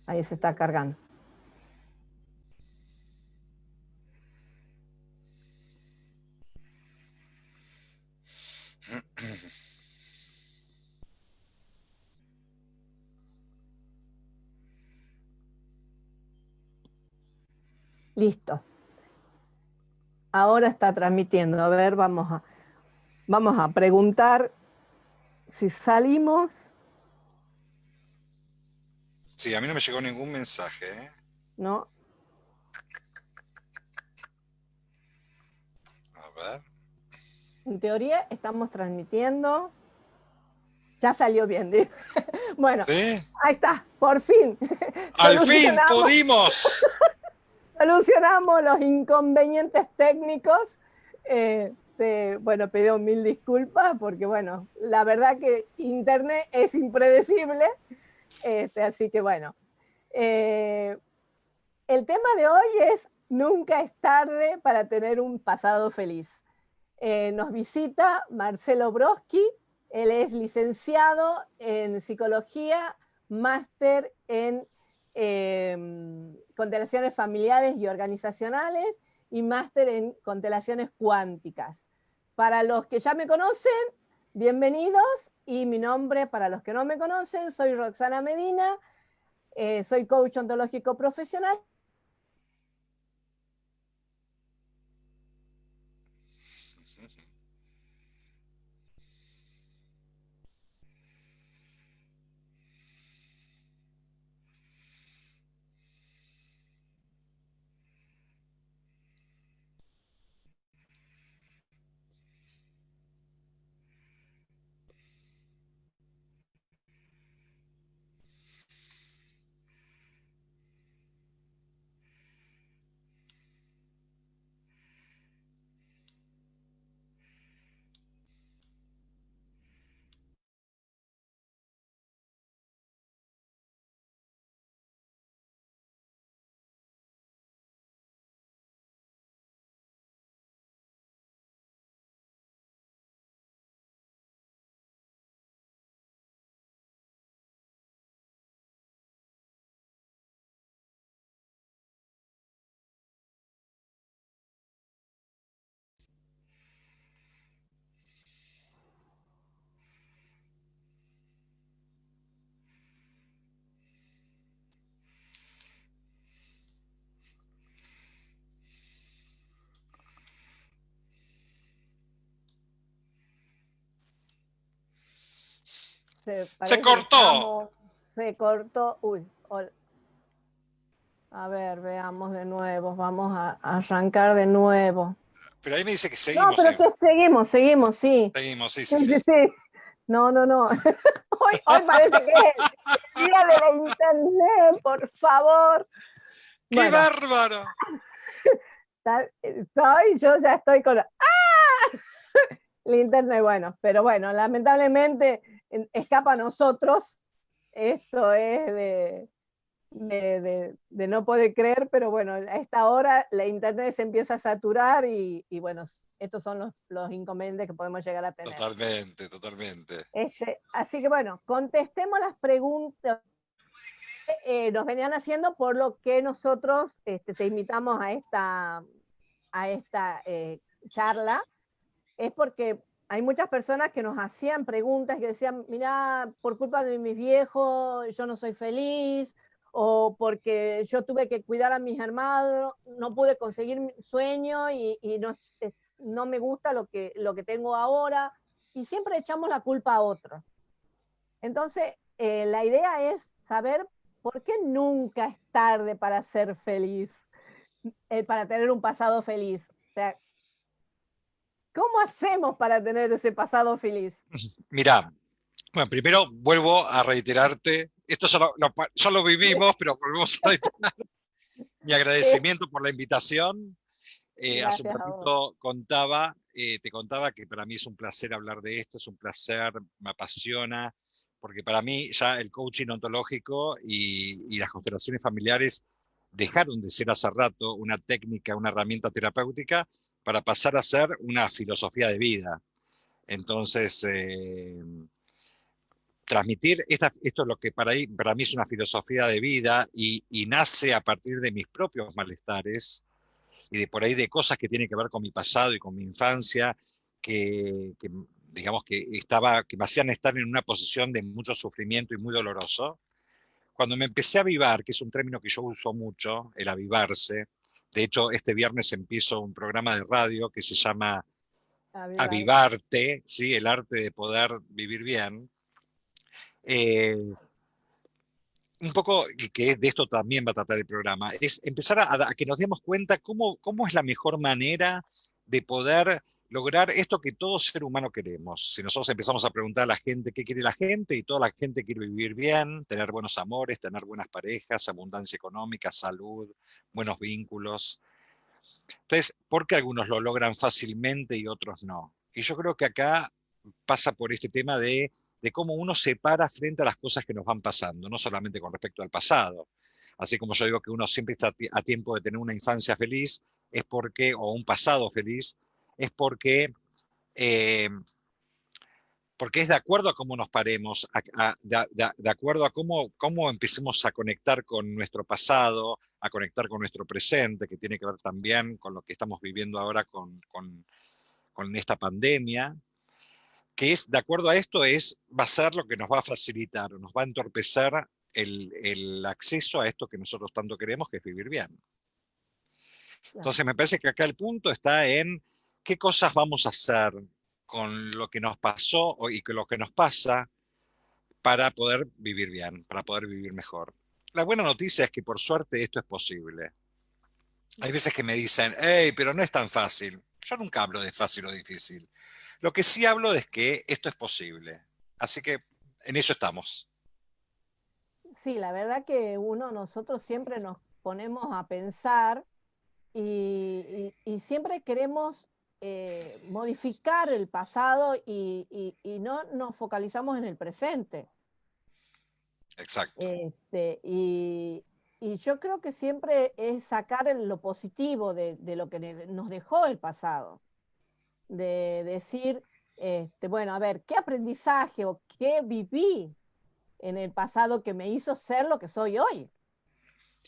Ahí se está cargando. Listo. Ahora está transmitiendo. A ver, vamos a preguntar si salimos. Sí, a mí no me llegó ningún mensaje, ¿eh? ¿No? A ver. En teoría estamos transmitiendo. Ya salió bien, dice. Bueno, ¿Sí? ahí está, por fin. ¡Al fin Solucionamos, pudimos! solucionamos los inconvenientes técnicos. Bueno, pido mil disculpas porque, bueno, la verdad que Internet es impredecible. Así que, bueno. El tema de hoy es nunca es tarde para tener un pasado feliz. Nos visita Marcelo Broski, él es licenciado en psicología, máster en constelaciones familiares y organizacionales y máster en constelaciones cuánticas. Para los que ya me conocen, bienvenidos, y mi nombre, para los que no me conocen, soy Roxana Medina, soy coach ontológico profesional. ¡Se Parece que cortó! se cortó. Uy, a ver, veamos de nuevo, vamos a arrancar de nuevo. Pero ahí me dice que No, seguimos. pero que seguimos, sí. Seguimos, sí, Sí, sí, sí, sí. sí. No, no, no. Hoy parece que es el día de la internet, por favor. ¡Qué Bueno, bárbaro! yo ya estoy con... ¡Ah! La internet, bueno, pero bueno, lamentablemente escapa a nosotros. Esto es de no poder creer, pero bueno, a esta hora la internet se empieza a saturar y bueno, estos son los inconvenientes que podemos llegar a tener. Totalmente, totalmente. Así que bueno, contestemos las preguntas que nos venían haciendo, por lo que nosotros te invitamos a esta charla, es porque hay muchas personas que nos hacían preguntas que decían, mira, por culpa de mis viejos yo no soy feliz, o porque yo tuve que cuidar a mis hermanos, no pude conseguir mi sueño y no me gusta lo que tengo ahora, y siempre echamos la culpa a otros. Entonces, la idea es saber por qué nunca es tarde para ser feliz, para tener un pasado feliz. O sea, ¿cómo hacemos para tener ese pasado feliz? Mirá, bueno, primero vuelvo a reiterarte, esto ya lo vivimos, pero volvemos a reiterar mi agradecimiento por la invitación. Hace un Gracias a vos. ratito te contaba que para mí es un placer hablar de esto, es un placer, me apasiona, porque para mí ya el coaching ontológico y las constelaciones familiares dejaron de ser hace rato una técnica, una herramienta terapéutica, para pasar a ser una filosofía de vida. Entonces, transmitir, esto es lo que para mí es una filosofía de vida y nace a partir de mis propios malestares y de por ahí de cosas que tienen que ver con mi pasado y con mi infancia, que digamos que me hacían estar en una posición de mucho sufrimiento y muy doloroso. Cuando me empecé a avivar, que es un término que yo uso mucho, el avivarse, de hecho este viernes empiezo un programa de radio que se llama Avivar. Avivarte, ¿sí? El arte de poder vivir bien. Eh, un poco, que de esto también va a tratar el programa, es empezar a que nos demos cuenta cómo es la mejor manera de poder lograr esto que todo ser humano queremos. Si nosotros empezamos a preguntar a la gente qué quiere la gente, y toda la gente quiere vivir bien, tener buenos amores, tener buenas parejas, abundancia económica, salud, buenos vínculos. Entonces, ¿por qué algunos lo logran fácilmente y otros no? Y yo creo que acá pasa por este tema de cómo uno se para frente a las cosas que nos van pasando, no solamente con respecto al pasado. Así como yo digo que uno siempre está a tiempo de tener una infancia feliz, es porque, o un pasado feliz, es eh, porque es de acuerdo a cómo nos paremos, de acuerdo a cómo empecemos a conectar con nuestro pasado, a conectar con nuestro presente, que tiene que ver también con lo que estamos viviendo ahora con esta pandemia, que es, de acuerdo a esto, va a ser lo que nos va a facilitar, nos va a entorpecer el acceso a esto que nosotros tanto queremos, que es vivir bien. Claro. Entonces me parece que acá el punto está en qué cosas vamos a hacer con lo que nos pasó y con lo que nos pasa para poder vivir bien, para poder vivir mejor. La buena noticia es que por suerte esto es posible. Hay veces que me dicen, hey, pero no es tan fácil. Yo nunca hablo de fácil o difícil. Lo que sí hablo es que esto es posible. Así que en eso estamos. Sí, la verdad que nosotros siempre nos ponemos a pensar y siempre queremos modificar el pasado y no nos focalizamos en el presente. Exacto. Este, y yo creo que siempre es sacar lo positivo de lo que nos dejó el pasado, de decir, bueno, a ver, ¿qué aprendizaje o qué viví en el pasado que me hizo ser lo que soy hoy?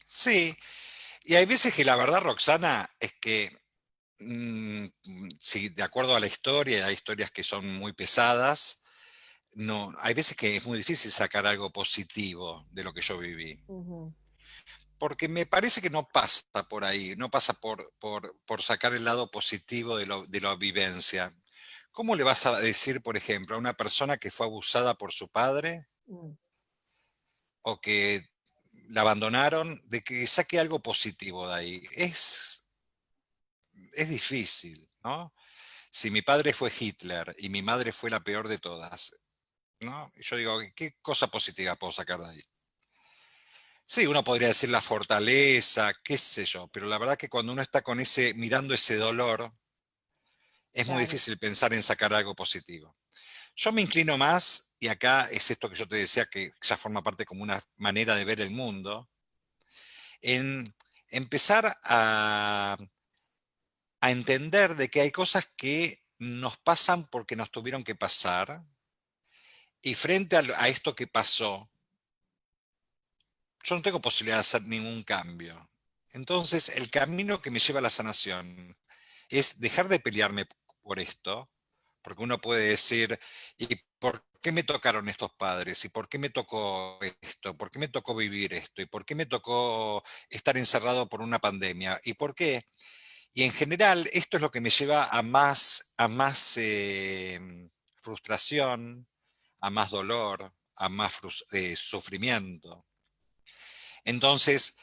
Sí, y hay veces que la verdad, Roxana, es que, sí, de acuerdo a la historia, hay historias que son muy pesadas, no, hay veces que es muy difícil sacar algo positivo de lo que yo viví. Ujú. Porque me parece que no pasa por ahí, no pasa por sacar el lado positivo de la vivencia. ¿Cómo le vas a decir, por ejemplo, a una persona que fue abusada por su padre Mm. o que la abandonaron, de que saque algo positivo de ahí? Es difícil, ¿no? Si mi padre fue Hitler y mi madre fue la peor de todas, ¿no? Y yo digo, ¿qué cosa positiva puedo sacar de ahí? Sí, uno podría decir la fortaleza, qué sé yo, pero la verdad que cuando uno está con mirando ese dolor, es muy Claro. difícil pensar en sacar algo positivo. Yo me inclino más, y acá es esto que yo te decía, que ya forma parte como una manera de ver el mundo, en empezar a entender de que hay cosas que nos pasan porque nos tuvieron que pasar, y frente a esto que pasó, yo no tengo posibilidad de hacer ningún cambio. Entonces, el camino que me lleva a la sanación es dejar de pelearme por esto, porque uno puede decir, ¿y por qué me tocaron estos padres? ¿Y por qué me tocó esto? ¿Por qué me tocó vivir esto? ¿Y por qué me tocó estar encerrado por una pandemia? ¿Y por qué? Y en general, esto es lo que me lleva a más frustración, a más dolor, a más sufrimiento. Entonces,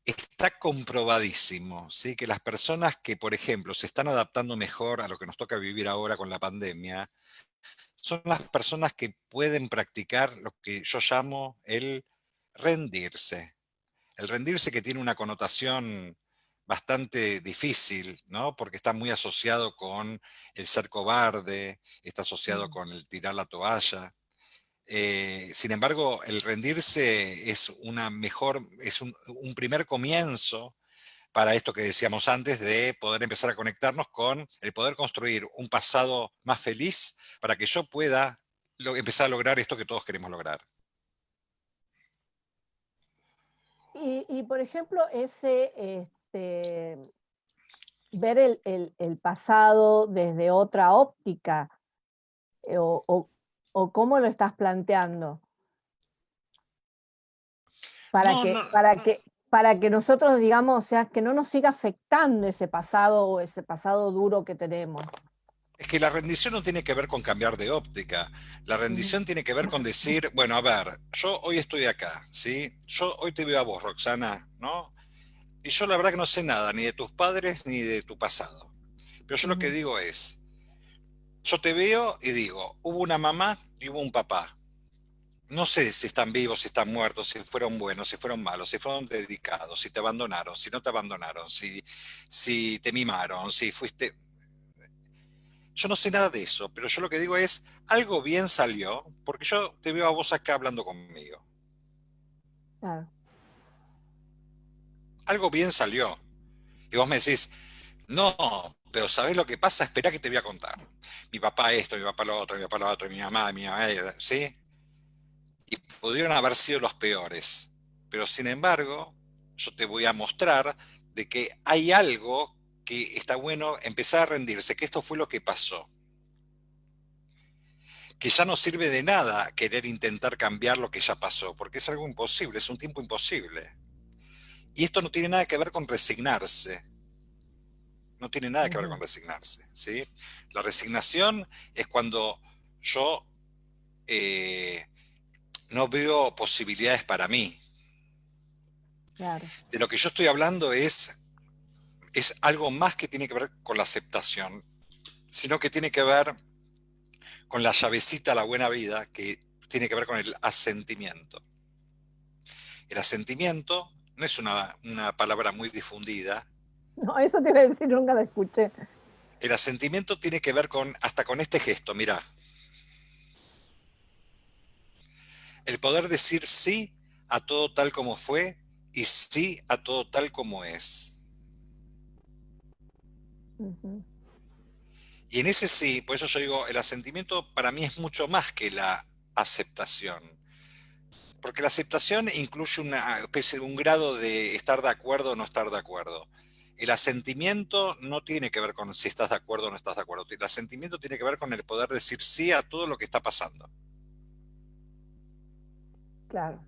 está comprobadísimo, ¿sí? Que las personas que, por ejemplo, se están adaptando mejor a lo que nos toca vivir ahora con la pandemia, son las personas que pueden practicar lo que yo llamo el rendirse. El rendirse, que tiene una connotación bastante difícil, ¿no? Porque está muy asociado con el ser cobarde, está asociado Mm. con el tirar la toalla. Sin embargo, el rendirse es un primer comienzo para esto que decíamos antes, de poder empezar a conectarnos con el poder construir un pasado más feliz para que yo pueda empezar a lograr esto que todos queremos lograr. Y por ejemplo, ver el pasado desde otra óptica, o cómo lo estás planteando, para No, que, no, para que, para que nosotros digamos, o sea, que no nos siga afectando ese pasado o ese pasado duro que tenemos. es que la rendición no tiene que ver con cambiar de óptica. La Ujú, rendición tiene que ver con decir, bueno, a ver, yo hoy estoy acá, ¿sí? Yo hoy te veo a vos, Roxana, ¿no? Y yo la verdad que no sé nada, ni de tus padres ni de tu pasado. Pero yo lo que ujú, digo es, yo te veo y digo, hubo una mamá y hubo un papá. No sé si están vivos, si están muertos, si fueron buenos, si fueron malos, si fueron dedicados, si te abandonaron, si no te abandonaron, si te mimaron, si fuiste... Yo no sé nada de eso, pero yo lo que digo es, algo bien salió, porque yo te veo a vos acá hablando conmigo. claro. Algo bien salió. Y vos me decís, no, pero ¿sabés lo que pasa? Esperá que te voy a contar. Mi papá esto, mi papá lo otro, mi papá lo otro, mi mamá, ¿sí? Y pudieron haber sido los peores. Pero sin embargo, yo te voy a mostrar de que hay algo que está bueno empezar a rendirse, que esto fue lo que pasó. Que ya no sirve de nada querer intentar cambiar lo que ya pasó, porque es algo imposible, es un tiempo imposible. Y esto no tiene nada que ver con resignarse, no tiene nada que ver con Ujú, resignarse, ¿sí? La resignación es cuando yo eh, no veo posibilidades para mí. claro. De lo que yo estoy hablando es algo más que tiene que ver con la aceptación, sino que tiene que ver con la llavecita a la buena vida, que tiene que ver con el asentimiento. El asentimiento no es una palabra muy difundida. No, eso te iba a decir, nunca lo escuché. El asentimiento tiene que ver con, hasta con este gesto, mirá, el poder decir sí a todo tal como fue y sí a todo tal como es. Ujú, Y en ese sí, por eso yo digo, el asentimiento para mí es mucho más que la aceptación. Porque la aceptación incluye una especie de un grado de estar de acuerdo o no estar de acuerdo. El asentimiento no tiene que ver con si estás de acuerdo o no estás de acuerdo. El asentimiento tiene que ver con el poder decir sí a todo lo que está pasando. claro.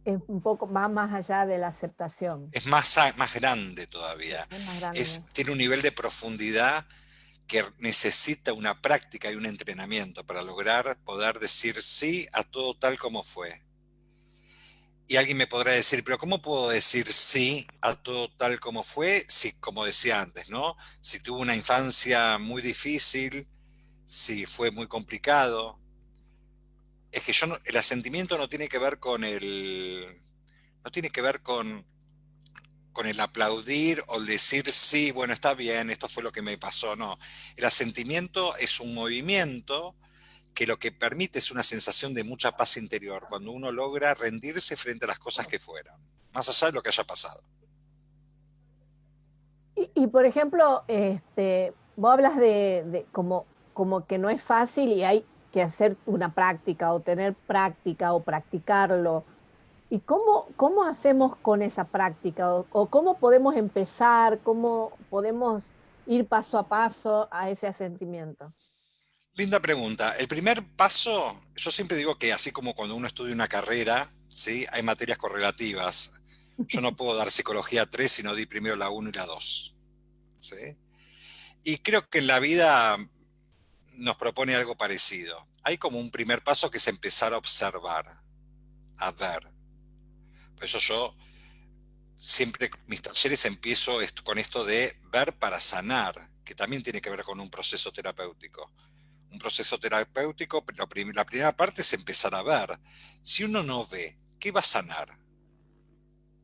Es un poco más allá de la aceptación. Es más grande todavía. Es más grande. Tiene un nivel de profundidad que necesita una práctica y un entrenamiento para lograr poder decir sí a todo tal como fue. Y alguien me podrá decir, pero ¿cómo puedo decir sí a todo tal como fue? Si, como decía antes, ¿no? Si tuvo una infancia muy difícil, si fue muy complicado. Es que el asentimiento no tiene que ver no tiene que ver con el aplaudir o el decir sí, bueno, está bien, esto fue lo que me pasó, no. El asentimiento es un movimiento que lo que permite es una sensación de mucha paz interior, cuando uno logra rendirse frente a las cosas que fueron, más allá de lo que haya pasado. Por ejemplo, vos hablas de como que no es fácil y hay que hacer una práctica o tener práctica o practicarlo. ¿Y cómo hacemos con esa práctica? O cómo podemos empezar? ¿Cómo podemos ir paso a paso a ese asentimiento? Linda pregunta. El primer paso, yo siempre digo que así como cuando uno estudia una carrera, ¿sí? Hay materias correlativas. Yo no puedo dar psicología 3 si no di primero la uno y la 2. ¿Sí? Y creo que en la vida nos propone algo parecido. Hay como un primer paso que es empezar a observar, a ver. Por eso yo siempre mis talleres empiezo con esto de ver para sanar, que también tiene que ver con un proceso terapéutico. Un proceso terapéutico, la primera parte es empezar a ver. Si uno no ve, ¿qué va a sanar?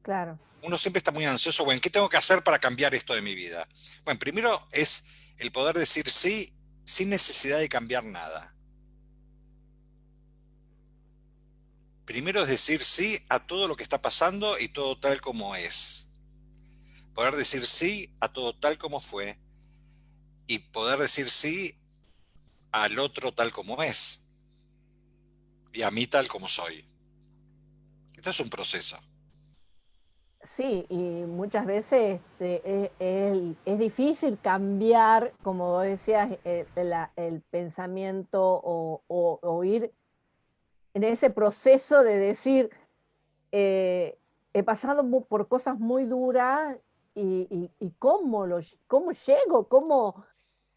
Claro, Uno siempre está muy ansioso, bueno, ¿qué tengo que hacer para cambiar esto de mi vida? Bueno, primero es el poder decir sí sin necesidad de cambiar nada. Primero es decir sí a todo lo que está pasando y todo tal como es. Poder decir sí a todo tal como fue y poder decir sí al otro tal como es y a mí tal como soy. Esto es un proceso. Sí, y muchas veces es difícil cambiar, como vos decías, el pensamiento o ir en ese proceso de decir, eh, he pasado por cosas muy duras y cómo llego, cómo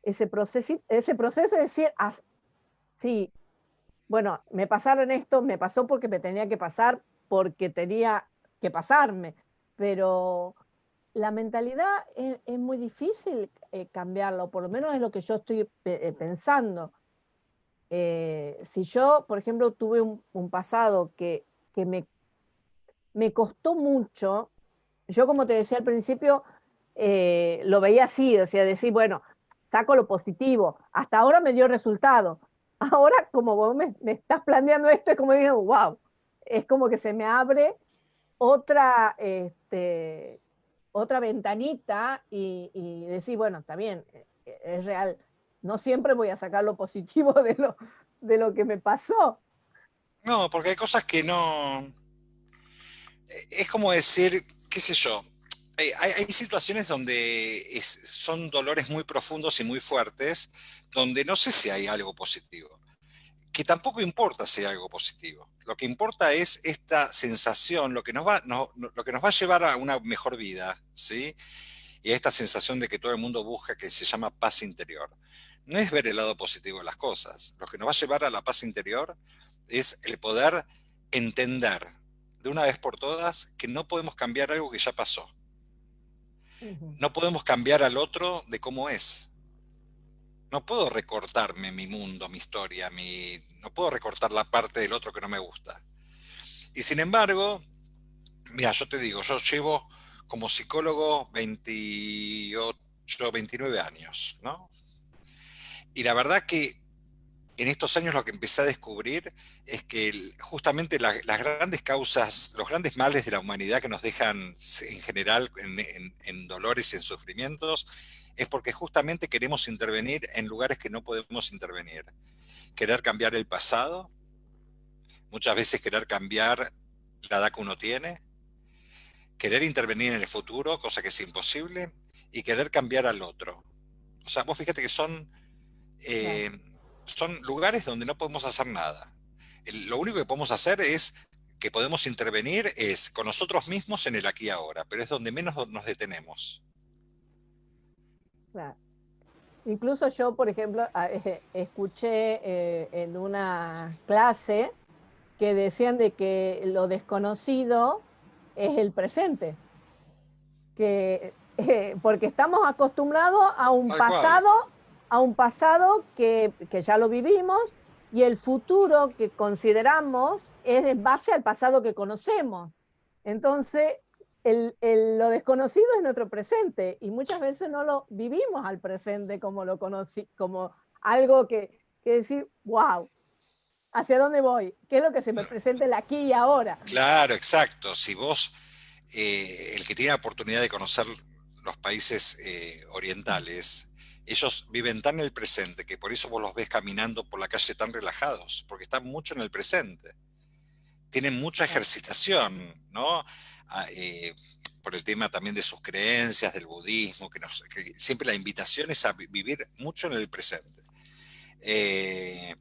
ese proceso de decir, sí, bueno, me pasaron esto, me pasó porque me tenía que pasar, porque tenía que pasarme, pero la mentalidad es muy difícil cambiarlo, por lo menos es lo que yo estoy pensando. Si yo, por ejemplo, tuve un pasado que me costó mucho, yo como te decía al principio, lo veía así, o sea, decir, bueno, saco lo positivo, hasta ahora me dio resultado. Ahora, como vos me estás planteando esto, es como digo, wow, es como que se me abre otra, otra ventanita y decir, bueno, está bien, es real, no siempre voy a sacar lo positivo de lo que me pasó. No, porque hay cosas que no... Es como decir, qué sé yo, hay situaciones donde son dolores muy profundos y muy fuertes, donde no sé si hay algo positivo, que tampoco importa si hay algo positivo. Lo que importa es esta sensación, lo que nos va, lo que nos va a llevar a una mejor vida, ¿sí? Y a esta sensación de que todo el mundo busca, que se llama paz interior. No es ver el lado positivo de las cosas. Lo que nos va a llevar a la paz interior es el poder entender de una vez por todas que no podemos cambiar algo que ya pasó. Ujú. No podemos cambiar al otro de cómo es. No puedo recortarme mi mundo, mi historia, no puedo recortar la parte del otro que no me gusta. Y sin embargo, mira, yo te digo, yo llevo como psicólogo 28, 29 años, ¿no? Y la verdad que en estos años lo que empecé a descubrir es que justamente las grandes causas, los grandes males de la humanidad que nos dejan en general en dolores y en sufrimientos, es porque justamente queremos intervenir en lugares que no podemos intervenir. Querer cambiar el pasado, muchas veces querer cambiar la edad que uno tiene, querer intervenir en el futuro, cosa que es imposible, y querer cambiar al otro. O sea, vos fíjate que Claro. eh, son lugares donde no podemos hacer nada. Lo único que podemos hacer es que podemos intervenir es con nosotros mismos en el aquí y ahora, pero es donde menos nos detenemos. Claro. Incluso yo, por ejemplo, escuché en una clase que decían de que lo desconocido es el presente, que porque estamos acostumbrados Tal cual. a un pasado que ya lo vivimos y el futuro que consideramos es en base al pasado que conocemos. Entonces, lo desconocido es nuestro presente y muchas veces no lo vivimos al presente como lo conocí, como algo que decir, wow, ¿hacia dónde voy? ¿Qué es lo que se me presenta el aquí y ahora? Claro, exacto. Si vos, el que tiene la oportunidad de conocer los países orientales, ellos viven tan en el presente que por eso vos los ves caminando por la calle tan relajados, porque están mucho en el presente. Tienen mucha Claro, ejercitación, ¿no? Ah, por el tema también de sus creencias, del budismo, que siempre la invitación es a vivir mucho en el presente. Eh,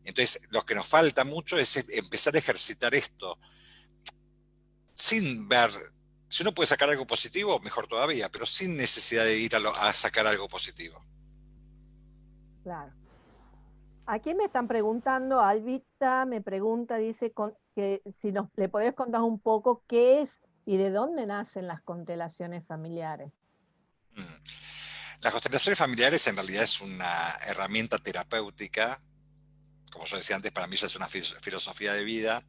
entonces, lo que nos falta mucho es empezar a ejercitar esto, sin ver, si uno puede sacar algo positivo, mejor todavía, pero sin necesidad de ir a sacar algo positivo. claro. Aquí me están preguntando, Albita me pregunta, dice que si le podés contar un poco qué es y de dónde nacen las constelaciones familiares. Mm. Las constelaciones familiares en realidad es una herramienta terapéutica, como yo decía antes, para mí ya es una filosofía de vida,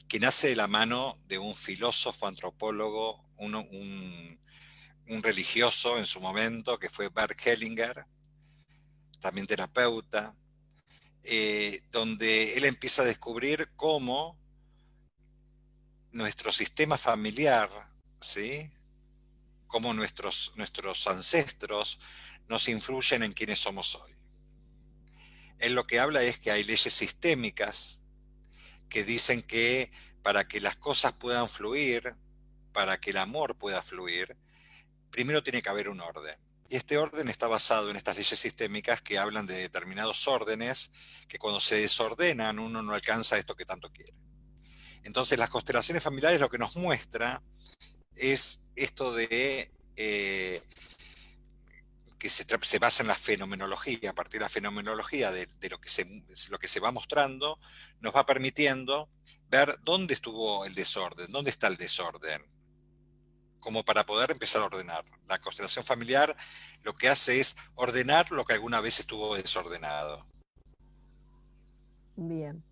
que nace de la mano de un filósofo, antropólogo, un religioso en su momento, que fue Bert Hellinger, también terapeuta, donde él empieza a descubrir cómo nuestro sistema familiar, ¿sí? cómo nuestros ancestros nos influyen en quiénes somos hoy. Él lo que habla es que hay leyes sistémicas que dicen que para que las cosas puedan fluir, para que el amor pueda fluir, primero tiene que haber un orden. Y este orden está basado en estas leyes sistémicas que hablan de determinados órdenes que cuando se desordenan uno no alcanza esto que tanto quiere. Entonces las constelaciones familiares lo que nos muestra es esto de que se basa en la fenomenología. A partir de la fenomenología de lo que se va mostrando, nos va permitiendo ver dónde estuvo el desorden, dónde está el desorden, como para poder empezar a ordenar. La constelación familiar lo que hace es ordenar lo que alguna vez estuvo desordenado. Bien.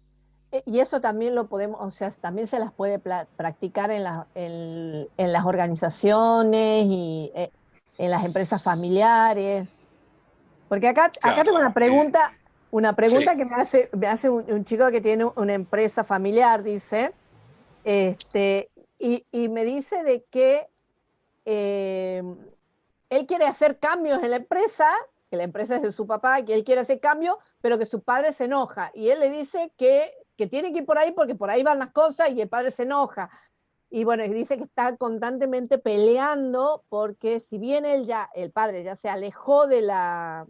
Y eso también lo podemos, o sea, también se las puede practicar en las organizaciones y en las empresas familiares. Porque acá tengo Claro, una sí, pregunta que me hace un chico que tiene una empresa familiar, dice, y me dice de que eh, él quiere hacer cambios en la empresa, que la empresa es de su papá, que él quiere hacer cambios, pero que su padre se enoja. Y él le dice que tiene que ir por ahí porque por ahí van las cosas y el padre se enoja. Y bueno, y dice que está constantemente peleando porque si bien el padre ya se alejó de la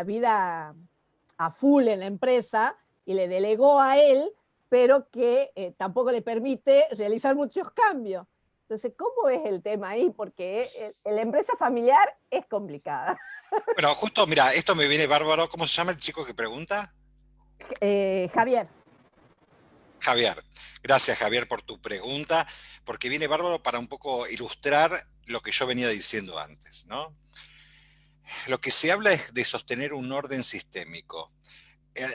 vida a full en la empresa y le delegó a él, pero que tampoco le permite realizar muchos cambios. Entonces, ¿cómo es el tema ahí? Porque la empresa familiar es complicada. bueno, justo, mira, esto me viene bárbaro. ¿Cómo se llama el chico que pregunta? Javier, Javier. Gracias, Javier, por tu pregunta, porque viene bárbaro para un poco ilustrar lo que yo venía diciendo antes, ¿no? Lo que se habla es de sostener un orden sistémico.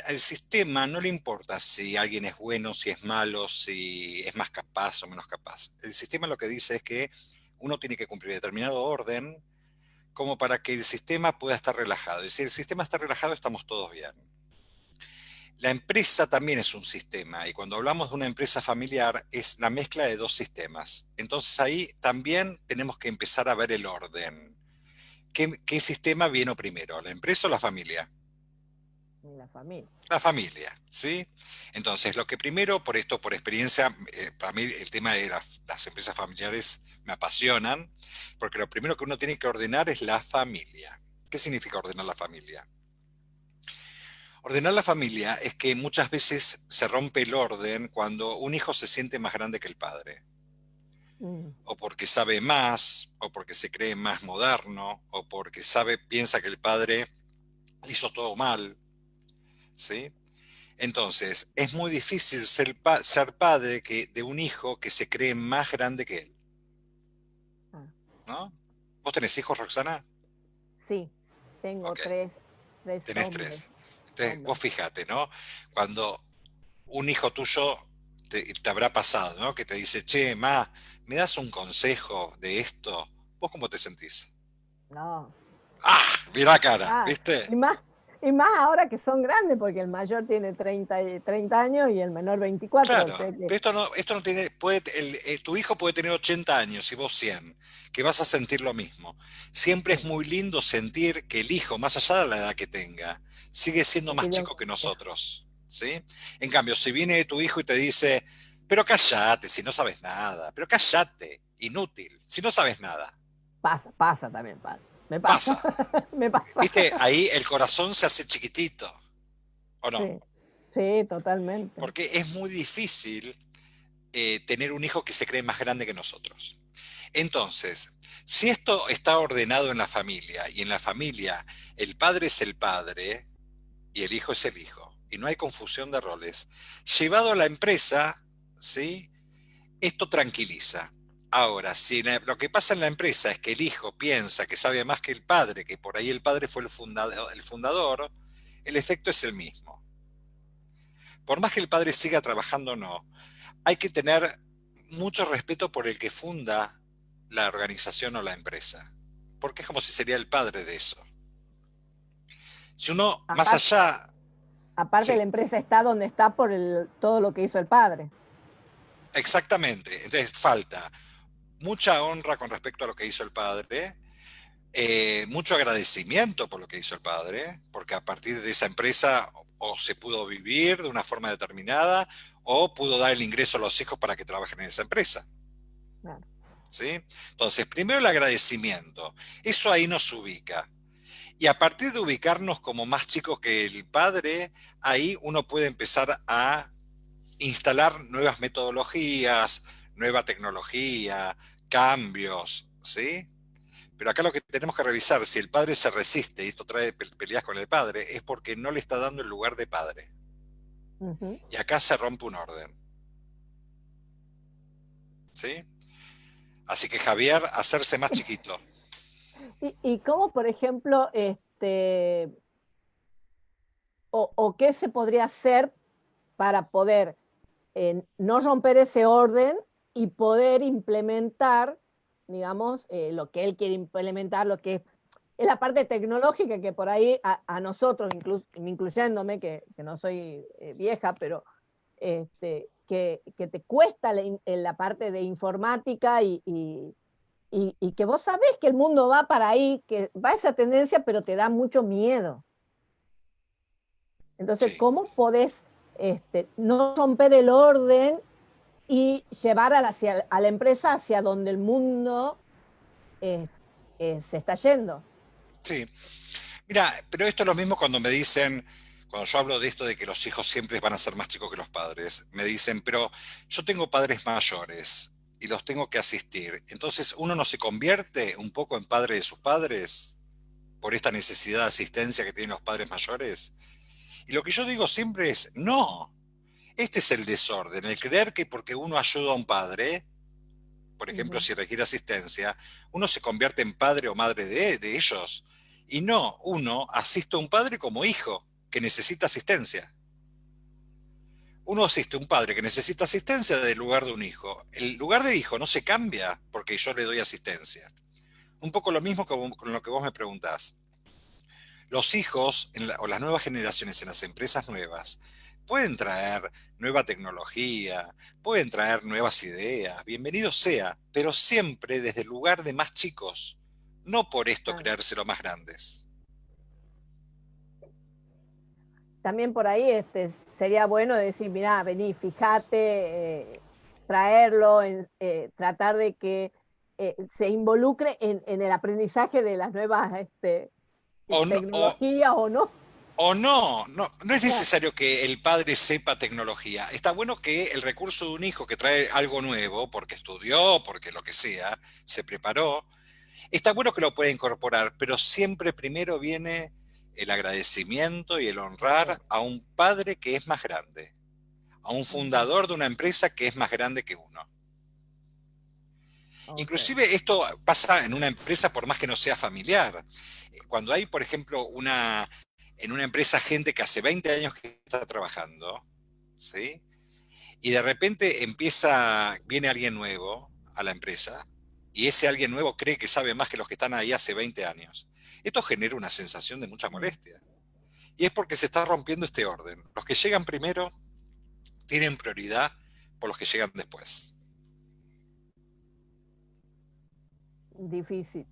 Al sistema no le importa si alguien es bueno, si es malo, si es más capaz o menos capaz. El sistema lo que dice es que uno tiene que cumplir determinado orden como para que el sistema pueda estar relajado. Y si el sistema está relajado, estamos todos bien. La empresa también es un sistema, y cuando hablamos de una empresa familiar es la mezcla de dos sistemas. Entonces ahí también tenemos que empezar a ver el orden. ¿Qué sistema vino primero, la empresa o la familia? la familia. La familia, ¿sí? Entonces, lo que primero, por esto, por experiencia, para mí el tema de las empresas familiares me apasionan, porque lo primero que uno tiene que ordenar es la familia. ¿Qué significa ordenar la familia? Ordenar la familia es que muchas veces se rompe el orden cuando un hijo se siente más grande que el padre, Mm. o porque sabe más, o porque se cree más moderno, o porque piensa que el padre hizo todo mal, ¿sí? Entonces, es muy difícil ser padre de un hijo que se cree más grande que él, Ah, ¿no? ¿Vos tenés hijos, Roxana? sí, tengo Ok, tres tenés hombres, tres. Entonces, vos hombres. fíjate, ¿no? Cuando un hijo tuyo te habrá pasado, ¿no? Que te dice, che, ma, ¿me das un consejo de esto? ¿Vos cómo te sentís? No. ¡Ah! Mirá la cara, Ah, ¿viste? y más ahora que son grandes, porque el mayor tiene 30 años y el menor 24. O Claro, sea que pero esto no tiene, tu hijo puede tener 80 años y vos 100, que vas a sentir lo mismo. Siempre es sí, muy lindo sentir que el hijo, más allá de la edad que tenga, sigue siendo me más pidió un chico que consejo. nosotros, ¿sí? En cambio, si viene tu hijo y te dice, pero cállate si no sabes nada, pero cállate, inútil, si no sabes nada, Pasa también, pasa. Me pasa, pasa. me pasa. ¿Viste? Ahí el corazón se hace chiquitito, ¿o no? Sí, sí, totalmente. Porque es muy difícil tener un hijo que se cree más grande que nosotros. Entonces, si esto está ordenado en la familia y en la familia el padre es el padre y el hijo es el hijo y no hay confusión de roles, llevado a la empresa, ¿sí? Esto tranquiliza. Ahora, si lo que pasa en la empresa es que el hijo piensa que sabe más que el padre, que por ahí el padre fue el fundador, el efecto es el mismo. Por más que el padre siga trabajando o no, hay que tener mucho respeto por el que funda la organización o la empresa, porque es como si sería el padre de eso. Si uno, más Aparte, allá, aparte sí, la empresa está donde está por todo lo que hizo el padre. exactamente, entonces falta mucha honra con respecto a lo que hizo el padre, mucho agradecimiento por lo que hizo el padre, porque a partir de esa empresa o se pudo vivir de una forma determinada o pudo dar el ingreso a los hijos para que trabajen en esa empresa. Claro. ¿Sí? Entonces, primero el agradecimiento, eso ahí nos ubica. Y a partir de ubicarnos como más chicos que el padre, ahí uno puede empezar a instalar nuevas metodologías, nueva tecnología, cambios, ¿sí? Pero acá lo que tenemos que revisar, si el padre se resiste, y esto trae peleas con el padre, es porque no le está dando el lugar de padre. Ujú. Y acá se rompe un orden, ¿sí? Así que Javier, hacerse más chiquito. Y cómo, por ejemplo, o qué se podría hacer para poder no romper ese orden y poder implementar, digamos, lo que él quiere implementar, lo que es la parte tecnológica que por ahí a nosotros, incluyéndome, que no soy vieja, pero que te cuesta la parte de informática y que vos sabés que el mundo va para ahí, que va esa tendencia, pero te da mucho miedo. Entonces, Sí. ¿cómo podés no romper el orden y llevar a la empresa hacia donde el mundo eh, se está yendo? Sí. Mira, pero esto es lo mismo cuando me dicen, cuando yo hablo de esto de que los hijos siempre van a ser más chicos que los padres, me dicen, pero yo tengo padres mayores y los tengo que asistir. Entonces, ¿uno no se convierte un poco en padre de sus padres por esta necesidad de asistencia que tienen los padres mayores? Y lo que yo digo siempre es, no, este es el desorden, el creer que porque uno ayuda a un padre, por Uh ejemplo, -huh. si requiere asistencia, uno se convierte en padre o madre de ellos. Y no, uno asiste a un padre como hijo que necesita asistencia. Uno asiste a un padre que necesita asistencia del lugar de un hijo. El lugar de hijo no se cambia porque yo le doy asistencia. Un poco lo mismo con lo que vos me preguntás. Los hijos o las nuevas generaciones en las empresas nuevas pueden traer nueva tecnología, pueden traer nuevas ideas, bienvenido sea, pero siempre desde el lugar de más chicos, no por esto Claro. creérselo más grandes. También por ahí sería bueno decir, mira, vení, fíjate, traerlo, tratar de que se involucre en el aprendizaje de las nuevas O no, tecnologías o no. o no, no es Claro. necesario que el padre sepa tecnología. Está bueno que el recurso de un hijo que trae algo nuevo, porque estudió, porque lo que sea, se preparó, está bueno que lo pueda incorporar, pero siempre primero viene el agradecimiento y el Sí. honrar a un padre que es más grande, a un Uh -huh. fundador de una empresa que es más grande que uno. Ok. Inclusive esto pasa en una empresa por más que no sea familiar. Cuando hay, por ejemplo, en una empresa gente que hace 20 años que está trabajando, ¿sí? Y de repente viene alguien nuevo a la empresa y ese alguien nuevo cree que sabe más que los que están ahí hace 20 años. Esto genera una sensación de mucha molestia. Y es porque se está rompiendo este orden. Los que llegan primero tienen prioridad por los que llegan después. Difícil.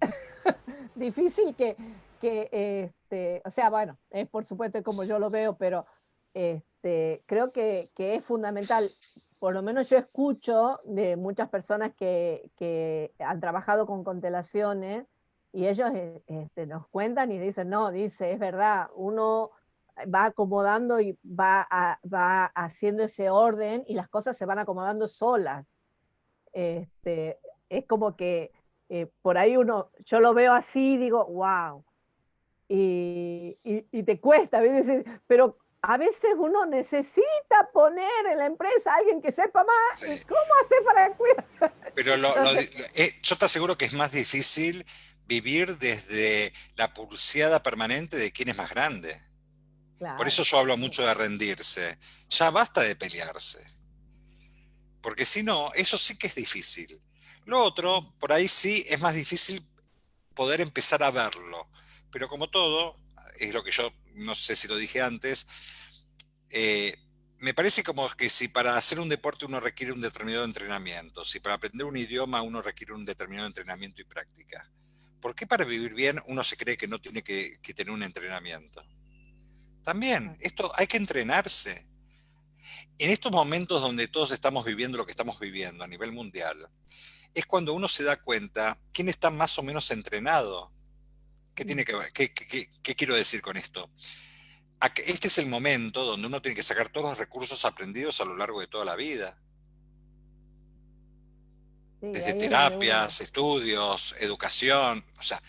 Difícil o sea, bueno, es por supuesto como yo lo veo, pero creo que es fundamental. Por lo menos yo escucho de muchas personas que han trabajado con constelaciones y ellos nos cuentan y dicen, no, dice, es verdad, uno va acomodando y va haciendo ese orden y las cosas se van acomodando solas. Este, es como que por ahí yo lo veo así y digo, wow, y te cuesta, ¿ves? Pero a veces uno necesita poner en la empresa a alguien que sepa más, Sí. ¿y cómo hacer para cuidar? Pero Entonces, yo te aseguro que es más difícil vivir desde la pulseada permanente de quién es más grande. Por eso claro, yo hablo sí, mucho de rendirse. Ya basta de pelearse. Porque si no, eso sí que es difícil. Lo otro, por ahí sí es más difícil poder empezar a verlo. Pero como todo, es lo que yo no sé si lo dije antes, eh, me parece como que si para hacer un deporte uno requiere un determinado entrenamiento, si para aprender un idioma uno requiere un determinado entrenamiento y práctica, ¿por qué para vivir bien uno se cree que no tiene que tener un entrenamiento? También, esto hay que entrenarse. En estos momentos donde todos estamos viviendo lo que estamos viviendo a nivel mundial, es cuando uno se da cuenta quién está más o menos entrenado. ¿Qué tiene que ver? ¿Qué quiero decir con esto? Este es el momento donde uno tiene que sacar todos los recursos aprendidos a lo largo de toda la vida. Sí, Desde ahí es donde uno... terapias, estudios, educación, o sea,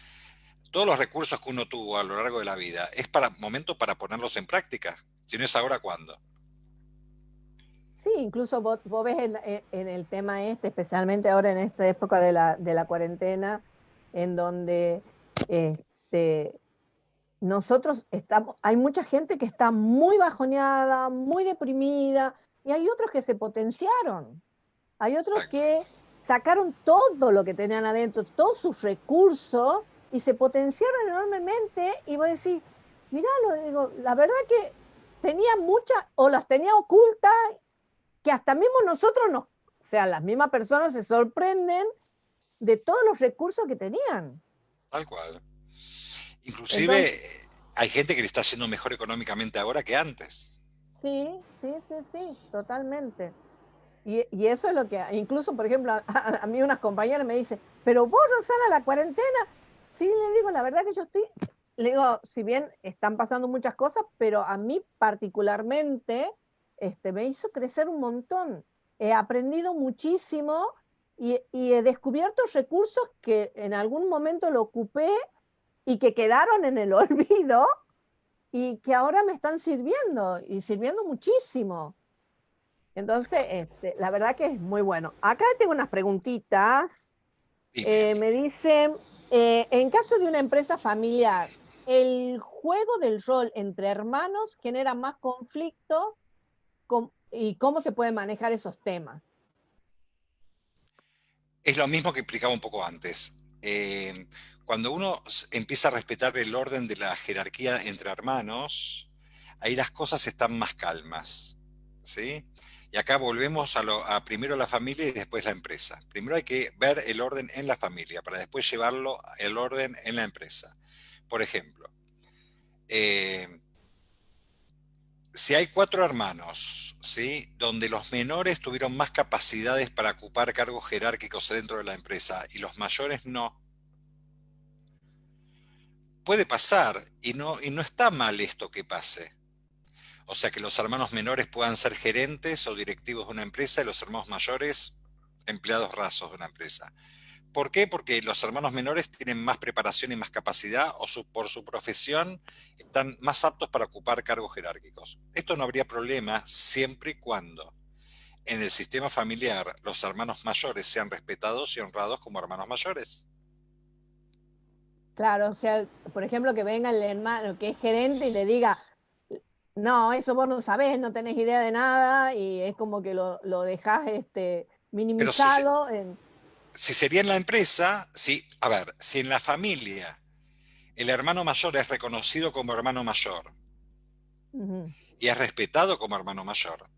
todos los recursos que uno tuvo a lo largo de la vida, es para momento para ponerlos en práctica. Si no es ahora, ¿cuándo? Sí, incluso vos ves en el tema este, especialmente ahora en esta época de la cuarentena, en donde este, nosotros estamos, hay mucha gente que está muy bajoneada, muy deprimida, y hay otros que se potenciaron, hay otros Exacto. que sacaron todo lo que tenían adentro, todos sus recursos, y se potenciaron enormemente, y vos decís, mirá, lo digo, la verdad que tenía muchas, o las tenía ocultas, que hasta mismo nosotros nos, o sea, las mismas personas se sorprenden de todos los recursos que tenían. Tal cual. Inclusive Entonces, hay gente que le está yendo mejor económicamente ahora que antes. sí, sí, sí, sí, totalmente. Y eso es lo que, incluso, por ejemplo, a mí unas compañeras me dicen, pero vos, Roxana, la cuarentena, sí, le digo, la verdad que yo estoy, le digo, si bien están pasando muchas cosas, pero a mí particularmente, me hizo crecer un montón. He aprendido muchísimo y he descubierto recursos que en algún momento lo ocupé y que quedaron en el olvido y que ahora me están sirviendo y sirviendo muchísimo. Tal Entonces, cual. la verdad que es muy bueno. Acá tengo unas preguntitas. Dime. Me dicen, en caso de una empresa familiar, ¿el juego del rol entre hermanos genera más conflicto? ¿Y cómo se pueden manejar esos temas? Es lo mismo que explicaba un poco antes. Cuando uno empieza a respetar el orden de la jerarquía entre hermanos, ahí las cosas están más calmas, ¿sí? Y acá volvemos a primero la familia y después la empresa. Primero hay que ver el orden en la familia para después llevarlo el orden en la empresa. Por ejemplo, eh, si hay cuatro hermanos, ¿sí? Donde los menores tuvieron más capacidades para ocupar cargos jerárquicos dentro de la empresa y los mayores no, puede pasar y no está mal esto que pase. O sea, que los hermanos menores puedan ser gerentes o directivos de una empresa y los hermanos mayores empleados rasos de una empresa. ¿Por qué? Porque los hermanos menores tienen más preparación y más capacidad o por su profesión están más aptos para ocupar cargos jerárquicos. Esto no habría problema siempre y cuando en el sistema familiar los hermanos mayores sean respetados y honrados como hermanos mayores. Claro, o sea, por ejemplo, que venga el hermano que es gerente y le diga, no, eso vos no sabés, no tenés idea de nada, y es como que lo dejás Pero si, minimizado. si sería en la empresa, si, a ver, si en la familia el hermano mayor es reconocido como hermano mayor Ujú. y es respetado como hermano mayor,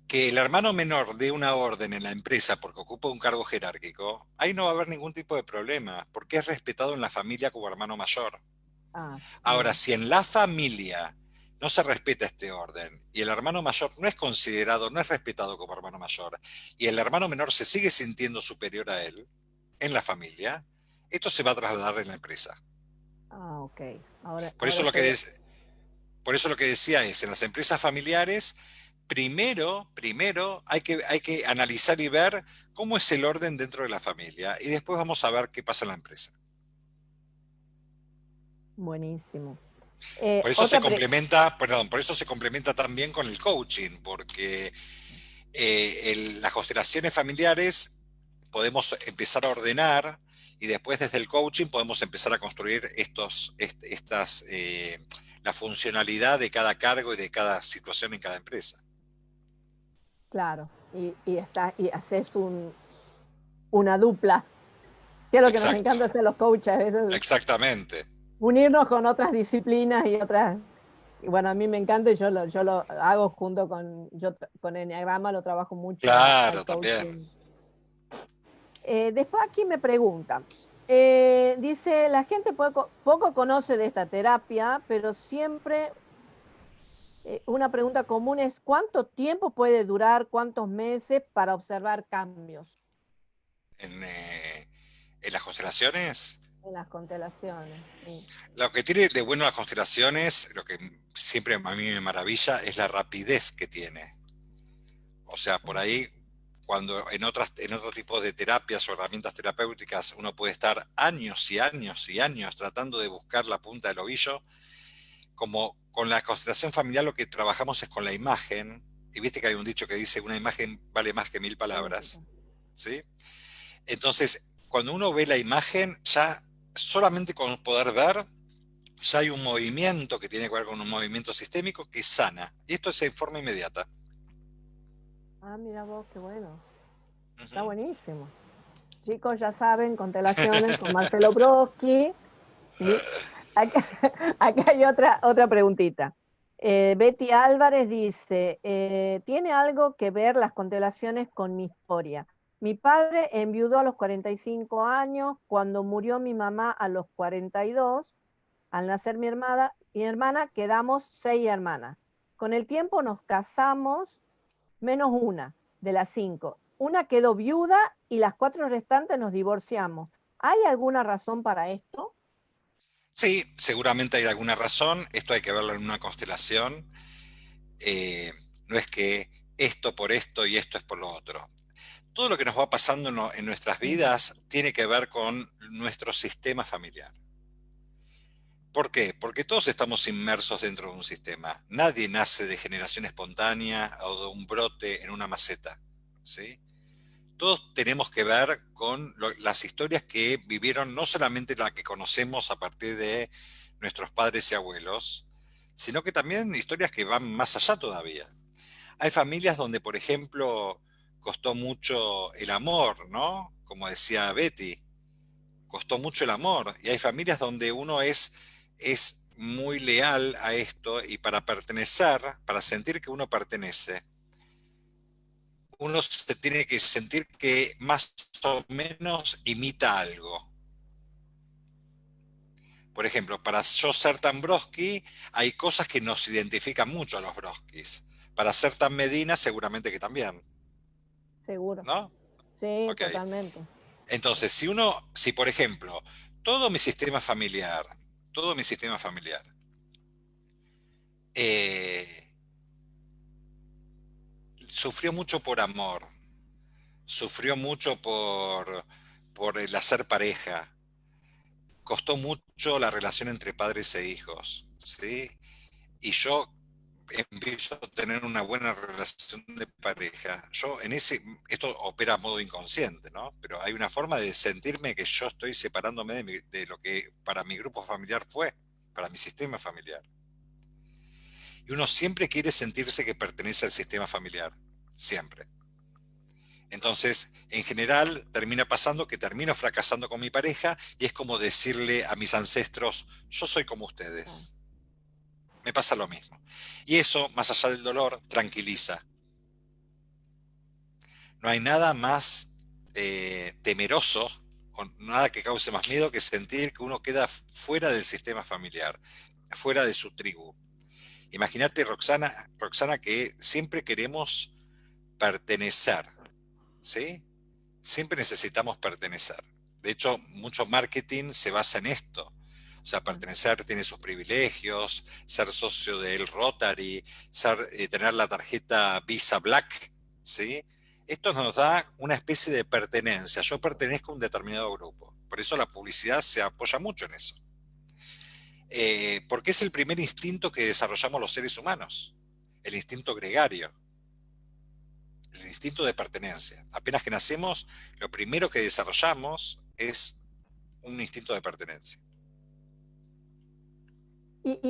que el hermano menor dé una orden en la empresa porque ocupa un cargo jerárquico, ahí no va a haber ningún tipo de problema, porque es respetado en la familia como hermano mayor. Ah, Ahora, bien. si en la familia no se respeta este orden y el hermano mayor no es considerado, no es respetado como hermano mayor, y el hermano menor se sigue sintiendo superior a él en la familia, esto se va a trasladar en la empresa. Ah, ok. Ahora, Por ahora eso lo que, estoy. por eso lo que decía es, en las empresas familiares, primero hay que analizar y ver cómo es el orden dentro de la familia y después vamos a ver qué pasa en la empresa. Buenísimo. Por eso se Otra pre... complementa, perdón, por eso se complementa también con el coaching, porque las constelaciones familiares podemos empezar a ordenar y después desde el coaching podemos empezar a construir la funcionalidad de cada cargo y de cada situación en cada empresa. Claro, y haces una dupla, que es lo que nos Exacto, encanta hacer los coaches, a veces exactamente. unirnos con otras disciplinas y otras. bueno, a mí me encanta y yo lo hago junto con, con Enneagrama lo trabajo mucho al Claro, también. coaching. Después aquí me preguntan, dice, la gente poco conoce de esta terapia, pero siempre una pregunta común es, ¿cuánto tiempo puede durar, cuántos meses para observar cambios En las constelaciones, en las constelaciones? Sí. lo que tiene de bueno las constelaciones, lo que siempre a mí me maravilla, es la rapidez que tiene. O sea, por ahí, cuando en otro tipo de terapias o herramientas terapéuticas uno puede estar años y años y años tratando de buscar la punta del ovillo, como con la constelación familiar lo que trabajamos es con la imagen, y viste que hay un dicho que dice una imagen vale más que 1000 palabras, ¿sí? Entonces, cuando uno ve la imagen, ya solamente con poder ver, ya hay un movimiento que tiene que ver con un movimiento sistémico que sana, y esto es en forma inmediata. Ah, mira vos, qué bueno. Está Ujú. buenísimo. Chicos, ya saben, constelaciones con Marcelo Broski. ¿Sí? Acá, acá hay otra preguntita. Betty Álvarez dice, ¿tiene algo que ver las constelaciones con mi historia? Mi padre enviudó a los 45 años, cuando murió mi mamá a los 42, al nacer mi hermana quedamos 6 hermanas. Con el tiempo nos casamos, menos una de las 5. Una quedó viuda y las 4 restantes nos divorciamos. ¿Hay alguna razón para esto? Sí, seguramente hay alguna razón, esto hay que verlo en una constelación, no es que esto por esto y esto es por lo otro. Todo lo que nos va pasando en nuestras vidas tiene que ver con nuestro sistema familiar. ¿Por qué? Porque todos estamos inmersos dentro de un sistema. Nadie nace de generación espontánea o de un brote en una maceta, ¿sí? Todos tenemos que ver con las historias que vivieron, no solamente las que conocemos a partir de nuestros padres y abuelos, sino que también historias que van más allá todavía. Hay familias donde, por ejemplo, costó mucho el amor, ¿no? Como decía Betty, costó mucho el amor. Y hay familias donde uno es muy leal a esto y para pertenecer, para sentir que uno pertenece, uno se tiene que sentir que más o menos imita algo. Por ejemplo, para yo ser tan Broski, hay cosas que nos identifican mucho a los Broskis. Para ser tan Medina, seguramente que también, Seguro. ¿no? Sí, Ok. totalmente. Entonces, si por ejemplo, todo mi sistema familiar, todo mi sistema familiar, eh, sufrió mucho por amor, sufrió mucho por el hacer pareja, costó mucho la relación entre padres e hijos, ¿sí? Y yo empiezo a tener una buena relación de pareja. Esto opera a modo inconsciente, ¿no? Pero hay una forma de sentirme que yo estoy separándome de lo que para mi grupo familiar fue, para mi sistema familiar. Y uno siempre quiere sentirse que pertenece al sistema familiar, siempre. Entonces, en general, termina pasando que termino fracasando con mi pareja y es como decirle a mis ancestros, yo soy como Ah, ustedes. Me pasa lo mismo. Y eso, más allá del dolor, tranquiliza. No hay nada más temeroso o nada que cause más miedo que sentir que uno queda fuera del sistema familiar, fuera de su tribu. Imagínate, Roxana, que siempre queremos pertenecer, ¿sí? Siempre necesitamos pertenecer. De hecho, mucho marketing se basa en esto. O sea, ah. pertenecer tiene sus privilegios, ser socio del Rotary, tener la tarjeta Visa Black, ¿sí? Esto nos da una especie de pertenencia. Yo pertenezco a un determinado grupo. Por eso la publicidad se apoya mucho en eso. Porque es el primer instinto que desarrollamos los seres humanos, el instinto gregario, el instinto de pertenencia. Apenas que nacemos, lo primero que desarrollamos es un instinto de pertenencia.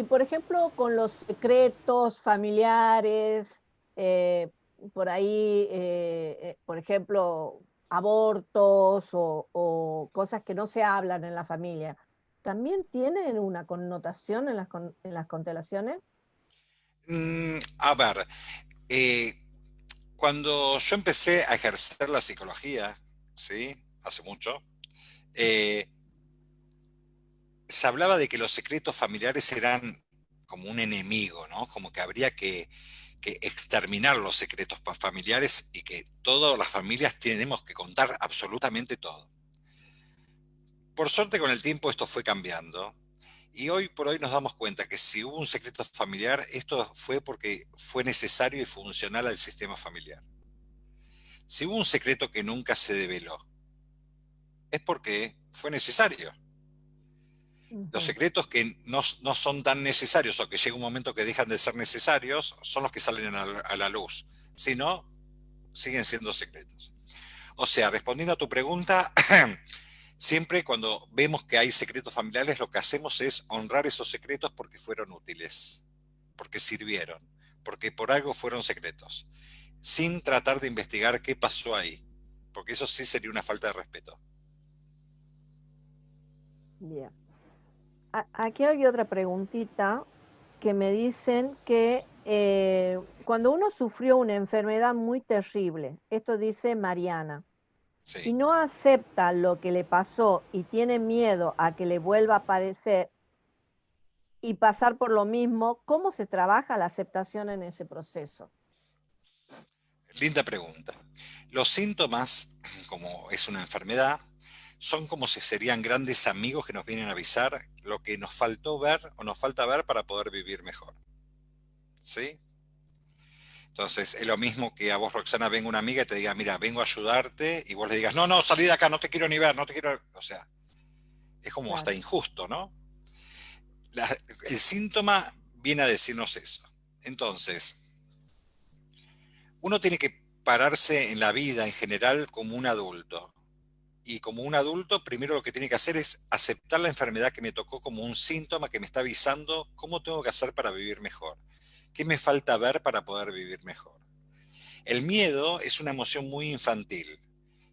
Por ejemplo, con los secretos familiares, eh, por ahí, por ejemplo, abortos o cosas que no se hablan en la familia, ¿también tienen una connotación en en las constelaciones? A ver, eh, cuando yo empecé a ejercer la psicología, ¿sí? Hace mucho, eh, se hablaba de que los secretos familiares eran como un enemigo, ¿no? Como que habría que exterminar los secretos familiares y que todas las familias tenemos que contar absolutamente todo. Por suerte con el tiempo esto fue cambiando y hoy por hoy nos damos cuenta que si hubo un secreto familiar, esto fue porque fue necesario y funcional al sistema familiar. Si hubo un secreto que nunca se develó, es porque fue necesario. Los Ujú. secretos que no son tan necesarios o que llega un momento que dejan de ser necesarios son los que salen a la luz. Si no, siguen siendo secretos. O sea, respondiendo a tu pregunta, siempre cuando vemos que hay secretos familiares, lo que hacemos es honrar esos secretos porque fueron útiles, porque sirvieron, porque por algo fueron secretos, sin tratar de investigar qué pasó ahí, porque eso sí sería una falta de respeto. Bien. Aquí hay otra preguntita que me dicen que cuando uno sufrió una enfermedad muy terrible, esto dice Mariana, y Sí. no acepta lo que le pasó y tiene miedo a que le vuelva a aparecer y pasar por lo mismo, ¿cómo se trabaja la aceptación en ese proceso? Linda pregunta. Los síntomas, como es una enfermedad, son como si serían grandes amigos que nos vienen a avisar lo que nos faltó ver o nos falta ver para poder vivir mejor. ¿Sí? Entonces, es lo mismo que a vos, Roxana, venga una amiga y te diga, mira, vengo a ayudarte, y vos le digas, no, no, salí de acá, no te quiero ni ver, no te quiero. O sea, es como hasta Claro. injusto, ¿no? El síntoma viene a decirnos eso. Entonces, uno tiene que pararse en la vida en general como un adulto. Y como un adulto, primero lo que tiene que hacer es aceptar la enfermedad que me tocó como un síntoma que me está avisando cómo tengo que hacer para vivir mejor. ¿Qué me falta ver para poder vivir mejor? El miedo es una emoción muy infantil,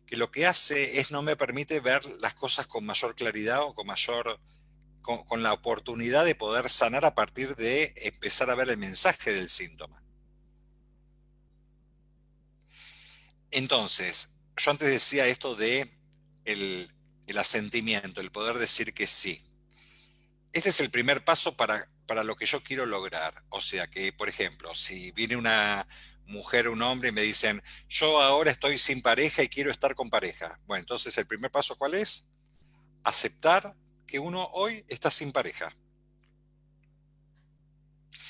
que lo que hace es no me permite ver las cosas con mayor claridad o con la oportunidad de poder sanar a partir de empezar a ver el mensaje del síntoma. Entonces, yo antes decía esto de el asentimiento, el poder decir que sí. Este es el primer paso para lo que yo quiero lograr. O sea que, por ejemplo, si viene una mujer o un hombre y me dicen, yo ahora estoy sin pareja y quiero estar con pareja. Bueno, entonces el primer paso, ¿cuál es? Aceptar que uno hoy está sin pareja.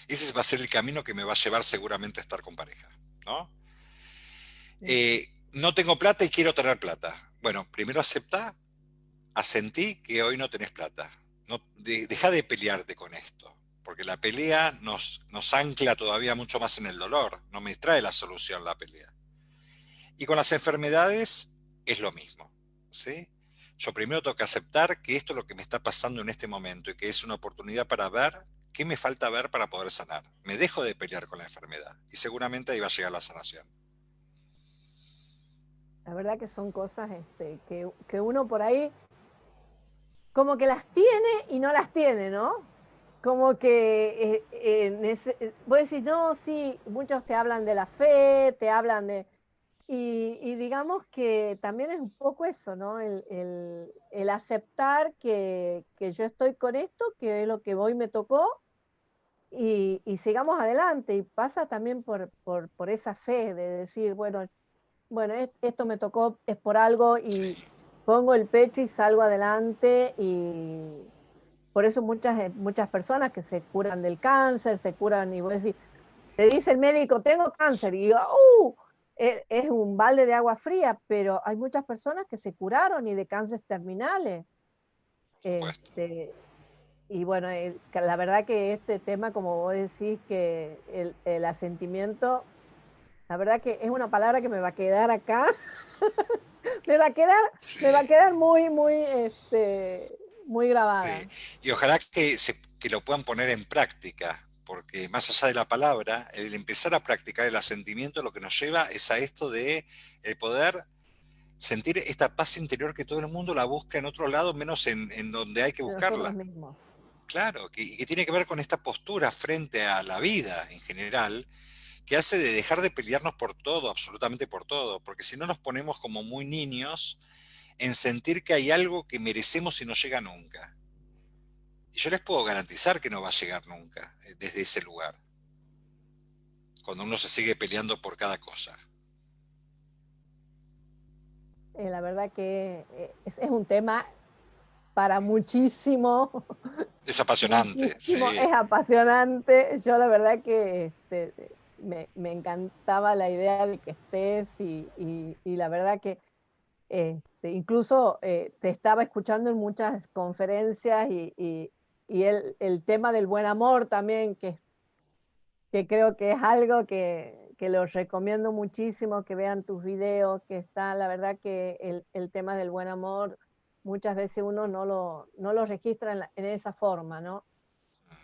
Ese va a ser el camino que me va a llevar seguramente a estar con pareja, ¿no? Ujú. No tengo plata y quiero tener plata. Bueno, primero aceptá, asentí que hoy no tenés plata. No, deja de pelearte con esto, porque la pelea nos ancla todavía mucho más en el dolor, no me trae la solución la pelea. Y con las enfermedades es lo mismo, ¿sí? Yo primero tengo que aceptar que esto es lo que me está pasando en este momento y que es una oportunidad para ver qué me falta ver para poder sanar. Me dejo de pelear con la enfermedad y seguramente ahí va a llegar la sanación. La verdad que son cosas que uno por ahí como que las tiene y no las tiene, ¿no? Como que vos decís, no, sí, muchos te hablan de la fe, te hablan de... Y digamos que también es un poco eso, ¿no? El aceptar que yo estoy con esto, que es lo que hoy me tocó, y sigamos adelante. Y pasa también por esa fe de decir, bueno, esto me tocó, es por algo, y Sí, pongo el pecho y salgo adelante. Y por eso muchas personas que se curan del cáncer, se curan, y vos decís, te dice el médico, tengo cáncer, y es un balde de agua fría, pero hay muchas personas que se curaron y de cánceres terminales. por supuesto. Este, y bueno, que la verdad que este tema, como vos decís, que el asentimiento, la verdad que es una palabra que me va a quedar acá, me va a quedar, me va a Sí. quedar muy Sí, grabada. y ojalá que lo puedan poner en práctica, porque más allá de la palabra, el empezar a practicar el asentimiento lo que nos lleva es a esto de el poder sentir esta paz interior que todo el mundo la busca en otro lado, menos en donde hay que De nosotros buscarla. mismos. Claro, y que tiene que ver con esta postura frente a la vida en general, que hace de dejar de pelearnos por todo, absolutamente por todo, porque si no nos ponemos como muy niños en sentir que hay algo que merecemos y no llega nunca. Y yo les puedo garantizar que no va a llegar nunca desde ese lugar, cuando uno se sigue peleando por cada cosa. La verdad que es un tema para muchísimo, Es apasionante, muchísimo, sí. es apasionante. Yo la verdad que me encantaba la idea de que estés y la verdad que incluso te estaba escuchando en muchas conferencias y el tema del buen amor también, que creo que es algo que los recomiendo muchísimo, que vean tus videos, que está, la verdad que el tema del buen amor, muchas veces uno no lo registra en esa forma, ¿no?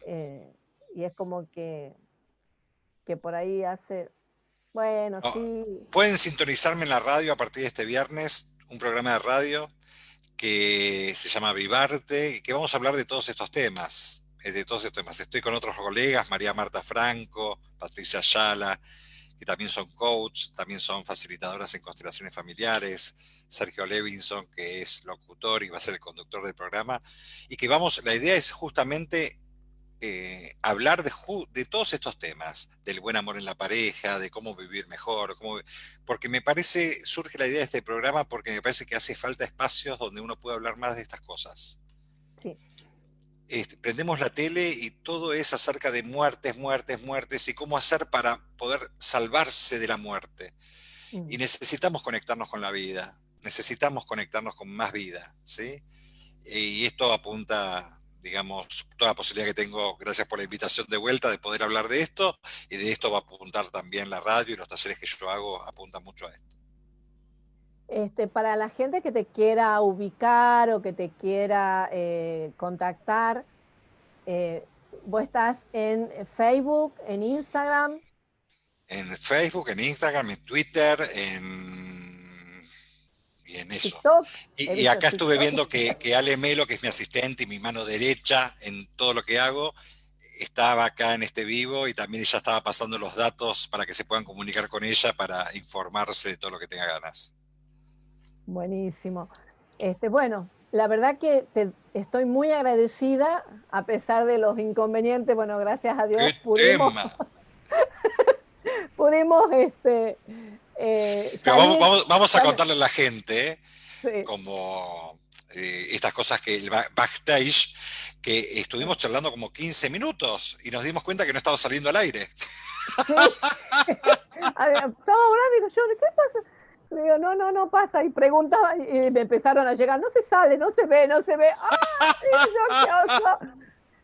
Eh, y es como que por ahí hace, bueno, No, sí, pueden sintonizarme en la radio a partir de este viernes, un programa de radio que se llama Vivarte, y que vamos a hablar de todos estos temas. De todos estos temas. Estoy con otros colegas, María Marta Franco, Patricia Ayala, que también son coach, también son facilitadoras en constelaciones familiares, Sergio Levinson, que es locutor y va a ser el conductor del programa, y que vamos, la idea es justamente hablar de todos estos temas, del buen amor en la pareja, de cómo vivir mejor, porque me parece, surge la idea de este programa porque me parece que hace falta espacios donde uno pueda hablar más de estas cosas. sí. Prendemos la tele y todo es acerca de muertes, muertes, muertes y cómo hacer para poder salvarse de la muerte. Y Mm. necesitamos conectarnos con la vida, necesitamos conectarnos con más vida, ¿sí? Y esto apunta, digamos, toda la posibilidad que tengo, gracias por la invitación de vuelta, de poder hablar de esto, y de esto va a apuntar también la radio y los talleres que yo hago apuntan mucho a esto. Para la gente que te quiera ubicar o que te quiera contactar, eh, vos estás en Facebook, en Instagram, En Facebook, en Instagram, en Twitter, y en eso. TikTok, he Y visto acá estuve TikTok. viendo que Ale Melo, que es mi asistente y mi mano derecha en todo lo que hago, estaba acá en este vivo y también ella estaba pasando los datos para que se puedan comunicar con ella para informarse de todo lo que tenga ganas. Buenísimo. Bueno, la verdad que te estoy muy agradecida, a pesar de los inconvenientes. Bueno, gracias a ¡Qué Dios tema! pudimos Pero salir. vamos a Bueno, contarle a la gente, sí, como estas cosas que el backstage, que estuvimos sí, charlando como 15 minutos y nos dimos cuenta que no estaba saliendo al aire. sí. Estaba hablando y digo, yo, ¿qué pasa? Le digo, no, no, no pasa. Y preguntaba y me empezaron a llegar, no se sale, no se ve, no se ve. ¡Ah! Y yo, qué oso.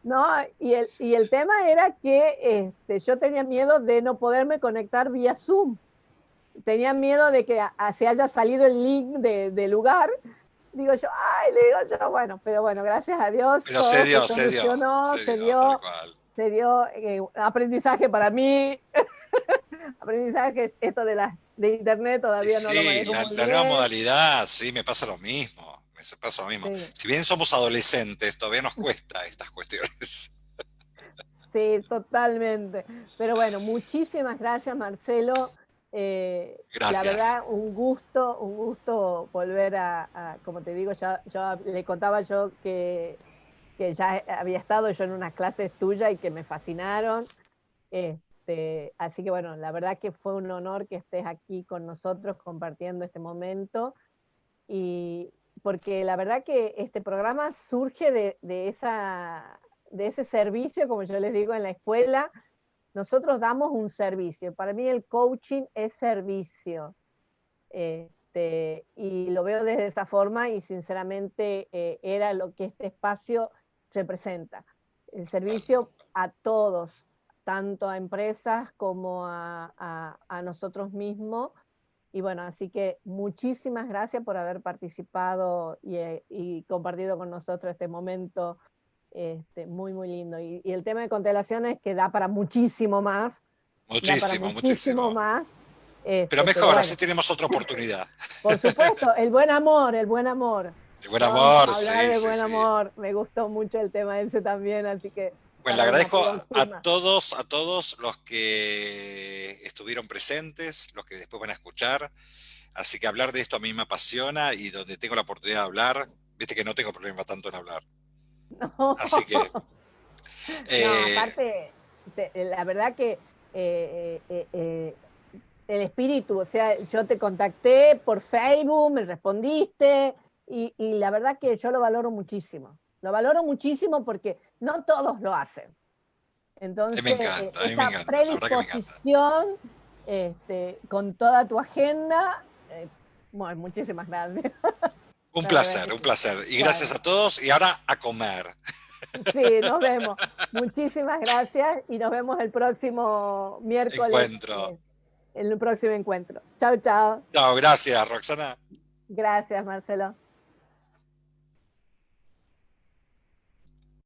No, y el tema era que yo tenía miedo de no poderme conectar vía Zoom. Tenía miedo de que se haya salido el link de lugar. Digo yo, ay, le digo yo, bueno, pero bueno, gracias a Dios Pero todo se solucionó, tal cual. se dio aprendizaje para mí, aprendizaje, esto de internet Y todavía no lo sí, manejo muy la nueva bien. modalidad, sí, me pasa lo mismo. Me pasa lo mismo. Sí, Si bien somos adolescentes, todavía nos cuesta estas cuestiones. sí, totalmente. Pero bueno, muchísimas gracias, Marcelo. La Gracias. verdad, un gusto volver como te digo, ya, yo le contaba yo que ya había estado yo en unas clases tuyas y que me fascinaron. Así que bueno, la verdad que fue un honor que estés aquí con nosotros compartiendo este momento y porque la verdad que este programa surge de ese servicio, como yo les digo en la escuela, nosotros damos un servicio. Para mí el coaching es servicio. Y lo veo desde esa forma y sinceramente era lo que este espacio representa. El servicio a todos, tanto a empresas como a nosotros mismos. Y bueno, así que muchísimas gracias por haber participado y compartido con nosotros este momento muy, muy lindo. Y el tema de constelaciones que da para Muchísimo, muchísimo muchísimo. más, Pero pero mejor, bueno, así tenemos otra oportunidad. por supuesto, el buen amor, el buen amor. El buen Vamos amor, a hablar sí, de sí, buen sí. amor. Me gustó mucho el tema ese también, así que Bueno, le para una agradezco próxima. a todos los que estuvieron presentes, los que después van a escuchar. Así que hablar de esto a mí me apasiona y donde tengo la oportunidad de hablar, viste que no tengo problema tanto en hablar. Así que, No, no, eh, aparte, la verdad que el espíritu, o sea, yo te contacté por Facebook, me respondiste y la verdad que yo lo valoro muchísimo. Lo valoro muchísimo porque no todos lo hacen. me Entonces, encanta, a mí me esa encanta, la verdad que me encanta. predisposición con toda tu agenda, bueno, muchísimas gracias. Un La verdad que placer, un sí. placer. Y gracias Bueno, a todos y ahora a comer. sí, nos vemos. Muchísimas gracias y nos vemos el próximo miércoles Encuentro. en el próximo encuentro. Chao, chao. Chao, gracias, Roxana. Gracias, Marcelo.